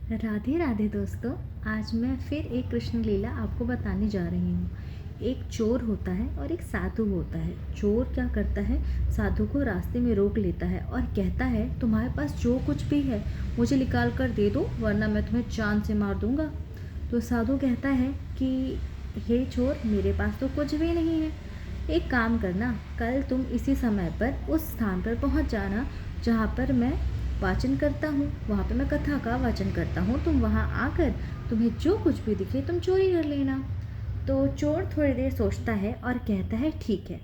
राधे राधे दोस्तों। आज मैं फिर एक कृष्ण लीला आपको बताने जा रही हूँ। एक चोर होता है और एक साधु होता है। चोर क्या करता है, साधु को रास्ते में रोक लेता है और कहता है तुम्हारे पास जो कुछ भी है मुझे निकाल कर दे दो, वरना मैं तुम्हें जान से मार दूंगा। तो साधु कहता है कि हे चोर, मेरे पास तो कुछ भी नहीं है। एक काम करना, कल तुम इसी समय पर उस स्थान पर पहुँच जाना जहाँ पर मैं वाचन करता हूँ। वहाँ पे मैं कथा का वाचन करता हूँ। तुम वहाँ आकर तुम्हें जो कुछ भी दिखे तुम चोरी कर लेना। तो चोर थोड़ी देर सोचता है और कहता है ठीक है।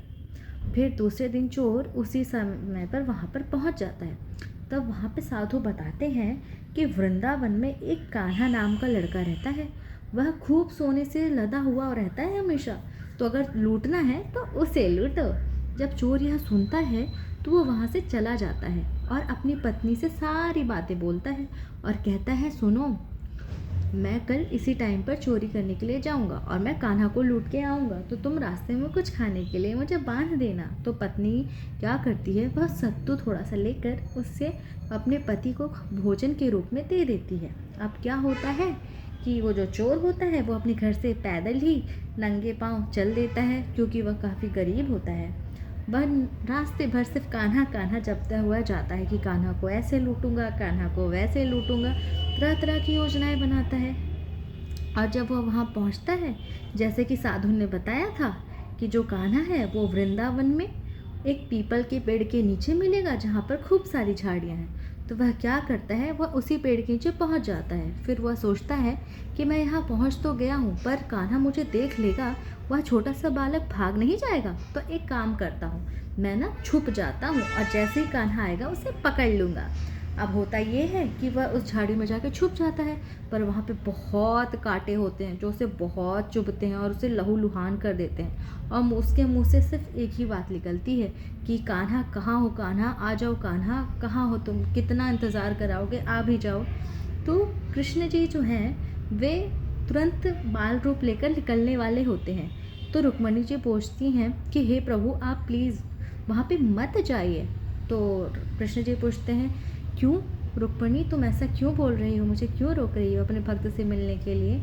फिर दूसरे दिन चोर उसी समय पर वहाँ पर पहुँच जाता है। तब वहाँ पे साधु बताते हैं कि वृंदावन में एक कान्हा नाम का लड़का रहता है। वह खूब सोने से लदा हुआ रहता है हमेशा। तो अगर लूटना है तो उसे लूटो। जब चोर यह सुनता है तो वो वहाँ से चला जाता है और अपनी पत्नी से सारी बातें बोलता है और कहता है सुनो, मैं कल इसी टाइम पर चोरी करने के लिए जाऊंगा और मैं कान्हा को लूट के आऊँगा, तो तुम रास्ते में कुछ खाने के लिए मुझे बांध देना। तो पत्नी क्या करती है, वह सत्तू थोड़ा सा लेकर उससे अपने पति को भोजन के रूप में दे देती है। अब क्या होता है कि वो जो चोर होता है वो अपने घर से पैदल ही नंगे पाँव चल देता है, क्योंकि वह काफ़ी गरीब होता है। वह रास्ते भर सिर्फ कान्हा कान्हा जपता हुआ जाता है कि कान्हा को ऐसे लूटूंगा, कान्हा को वैसे लूटूंगा। तरह तरह की योजनाएं बनाता है। और जब वह वहाँ पहुँचता है, जैसे कि साधु ने बताया था कि जो कान्हा है वो वृंदावन में एक पीपल के पेड़ के नीचे मिलेगा जहाँ पर खूब सारी झाड़ियाँ हैं। तो वह क्या करता है, वह उसी पेड़ के नीचे पहुँच जाता है। फिर वह सोचता है कि मैं यहाँ पहुँच तो गया हूँ, पर कान्हा मुझे देख लेगा, वह छोटा सा बालक भाग नहीं जाएगा। तो एक काम करता हूँ, मैं ना छुप जाता हूँ और जैसे ही कान्हा आएगा उसे पकड़ लूँगा। अब होता ये है कि वह उस झाड़ी में जाकर छुप जाता है, पर वहाँ पे बहुत कांटे होते हैं जो उसे बहुत चुभते हैं और उसे लहूलुहान कर देते हैं। और उसके मुंह से सिर्फ एक ही बात निकलती है कि कान्हा कहाँ हो, कान्हा आ जाओ, कान्हा कहाँ हो तुम, कितना इंतज़ार कराओगे, आ भी जाओ। तो कृष्ण जी जो हैं वे तुरंत बाल रूप लेकर निकलने वाले होते हैं। तो रुक्मणी जी पूछती हैं कि हे प्रभु, आप प्लीज़ वहाँ पे मत जाइए। तो कृष्ण जी पूछते हैं क्यों रुक्मणी, तुम ऐसा क्यों बोल रही हो, मुझे क्यों रोक रही हो अपने भक्त से मिलने के लिए।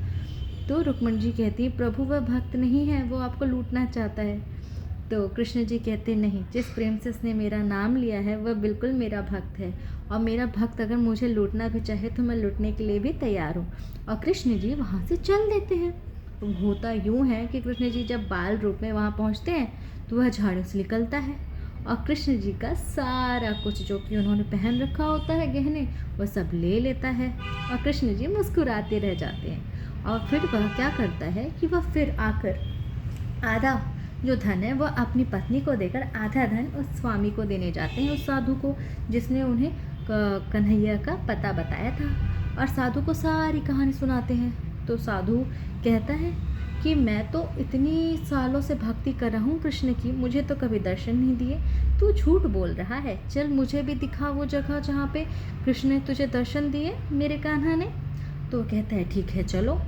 तो रुक्मणी जी कहती है प्रभु वह भक्त नहीं है, वो आपको लूटना चाहता है। तो कृष्ण जी कहते नहीं, जिस प्रेम से उसने मेरा नाम लिया है वह बिल्कुल मेरा भक्त है, और मेरा भक्त अगर मुझे लूटना भी चाहे तो मैं लूटने के लिए भी तैयार हूँ। और कृष्ण जी वहाँ से चल देते हैं। तो होता यूँ है कि कृष्ण जी जब बाल रूप में वहाँ पहुँचते हैं तो वह झाड़ू से निकलता है और कृष्ण जी का सारा कुछ जो कि उन्होंने पहन रखा होता है गहने, वह सब ले लेता है और कृष्ण जी मुस्कुराते रह जाते हैं। और फिर वह क्या करता है कि वह फिर आकर आधा जो धन है वह अपनी पत्नी को देकर आधा धन उस स्वामी को देने जाते हैं, उस साधु को जिसने उन्हें कन्हैया का पता बताया था। और साधु को सारी कहानी सुनाते हैं। तो साधु कहता है कि मैं तो इतनी सालों से भक्ति कर रहा हूँ कृष्ण की, मुझे तो कभी दर्शन नहीं दिए। तू झूठ बोल रहा है, चल मुझे भी दिखा वो जगह जहाँ पे कृष्ण ने तुझे दर्शन दिए, मेरे कान्हा ने। तो कहता है ठीक है चलो।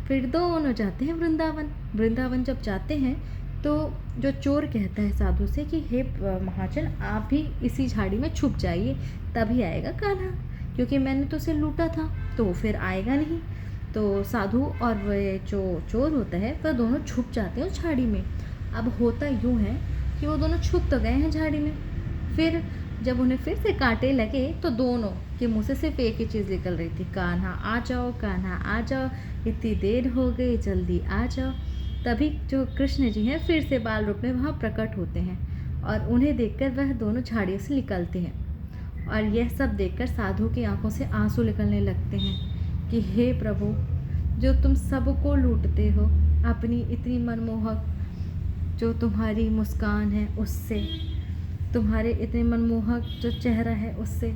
फिर दोनों जाते हैं वृंदावन। वृंदावन जब जाते हैं तो जो चोर कहता है साधु से कि हे महाजन, आप भी इसी झाड़ी में छुप जाइए, तभी आएगा कान्हा, क्योंकि मैंने तो उसे लूटा था, तो फिर आएगा नहीं। तो साधु और वह जो चोर होता है वह दोनों छुप जाते हैं उस झाड़ी में। अब होता यूँ है कि वो दोनों छुप तो गए हैं झाड़ी में, फिर जब उन्हें फिर से कांटे लगे तो दोनों के मुँह से सिर्फ एक ही चीज़ निकल रही थी, कान्हा आ जाओ, कान्हा आ जाओ, इतनी देर हो गई, जल्दी आ जाओ। तभी जो कृष्ण जी हैं फिर से बाल रूप में वहाँ प्रकट होते हैं और उन्हें देखकर वह दोनों झाड़ियों से निकलते हैं। और यह सब देखकर साधु की आंखों से आंसू निकलने लगते हैं कि हे प्रभु, जो तुम सबको लूटते हो अपनी इतनी मनमोहक जो तुम्हारी मुस्कान है उससे, तुम्हारे इतने मनमोहक जो चेहरा है उससे,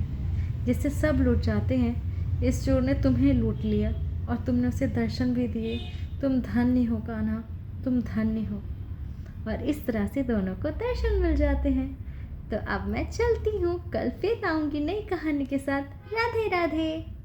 जिससे सब लूट जाते हैं, इस चोर ने तुम्हें लूट लिया और तुमने उसे दर्शन भी दिए। तुम धन्य हो कान्हा, तुम धन्य हो। और इस तरह से दोनों को दर्शन मिल जाते हैं। तो अब मैं चलती हूँ, कल फिर आऊँगी नई कहानी के साथ। राधे राधे।